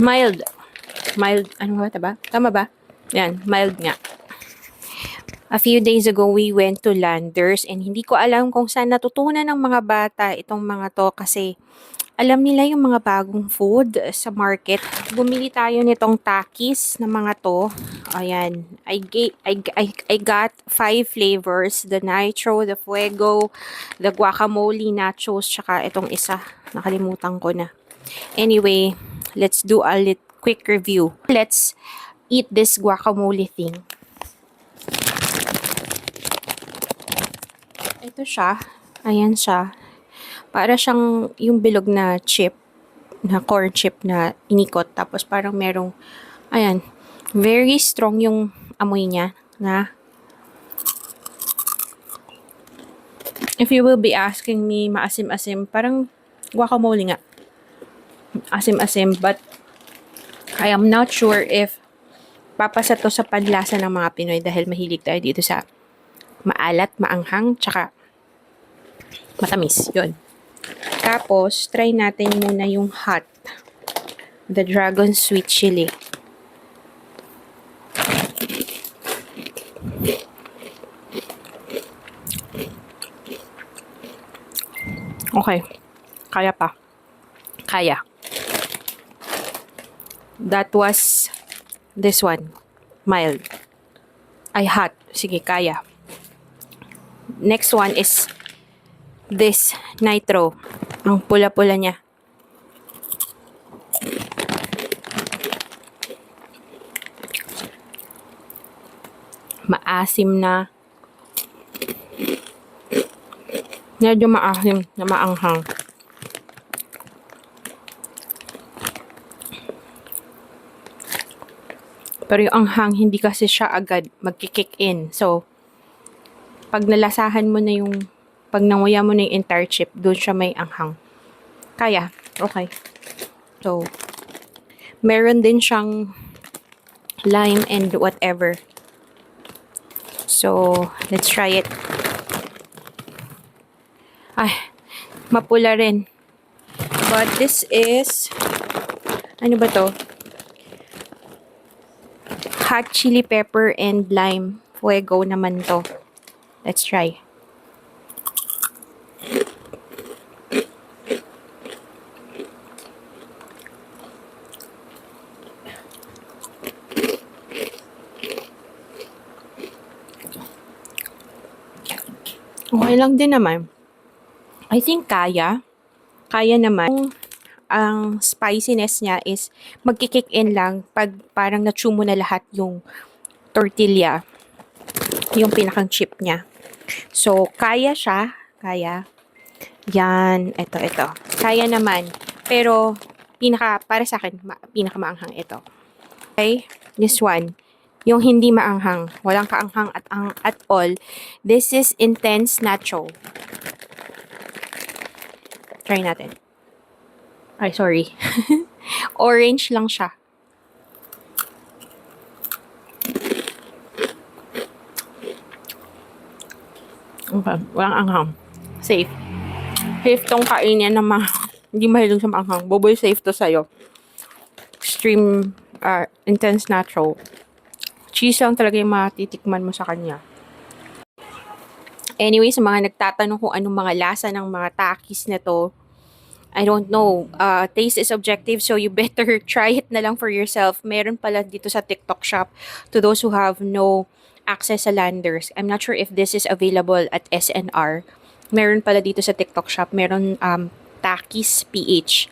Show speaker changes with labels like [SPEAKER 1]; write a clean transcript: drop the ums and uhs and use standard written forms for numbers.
[SPEAKER 1] Mild. Mild. Ano ba? Tama? Tama ba? Yan. Mild nga. A few days ago, we went to Landers and hindi ko alam kung saan natutunan ng mga bata itong mga to kasi alam nila yung mga bagong food sa market. Bumili tayo nitong Takis na mga to. Ayan. I got 5 flavors. The Nitro, the Fuego, the Guacamole Nachos, tsaka itong isa. Nakalimutan ko na. Anyway, let's do a quick review. Let's eat this guacamole thing. Ito siya. Ayan siya. Para siyang yung bilog na chip, na corn chip na inikot. Tapos parang merong, ayan, very strong yung amoy niya na if you will be asking me, maasim-asim, parang guacamole nga. Asim-asim, but I am not sure if papasa to sa panlasa ng mga Pinoy dahil mahilig tayo dito sa maalat, maanghang, tsaka matamis. Yun. Tapos, try natin muna yung hot. The Dragon Sweet Chili. Okay. Kaya pa. Kaya. That was this one. Mild. Ay, hot. Sige, kaya. Next one is this Nitro. Ang pula-pula niya. Maasim na. Medyo maasim na maanghang. Pero yung anghang, hindi kasi siya agad magkikick in. So, pag nalasahan mo na yung, pag nanguya mo na yung entire chip, doon siya may anghang. Kaya, okay. So, meron din siyang lime and whatever. So, let's try it. Ay, mapula rin. But this is, ano ba to? Hot chili pepper and lime. Fuego naman to. Let's try. Okay lang din naman. I think kaya. Kaya naman. Ang spiciness niya is magkikick in lang pag parang na-chew mo na lahat yung tortilla. Yung pinakang chip niya. So, kaya siya. Kaya. Yan. Ito. Kaya naman. Pero, para sa akin, pinakamaanghang ito. Okay? This one. Yung hindi maanghang. Walang kaanghang at all. This is Intense Nacho. Try natin. Ay, sorry. Orange lang siya. Okay. Walang anghang. Safe. Safe tong kainin ng mga hindi mahilig sa maanghang. Boboy, safe to sa'yo. Extreme, Intense Natural. Cheese lang talaga yung matitikman mo sa kanya. Anyway, sa mga nagtatanong kung anong mga lasa ng mga Takis na to, I don't know. Taste is objective, so you better try it na lang for yourself. Meron pala dito sa TikTok shop to those who have no access sa Landers. I'm not sure if this is available at SNR. Meron pala dito sa TikTok shop. Meron Takis PH.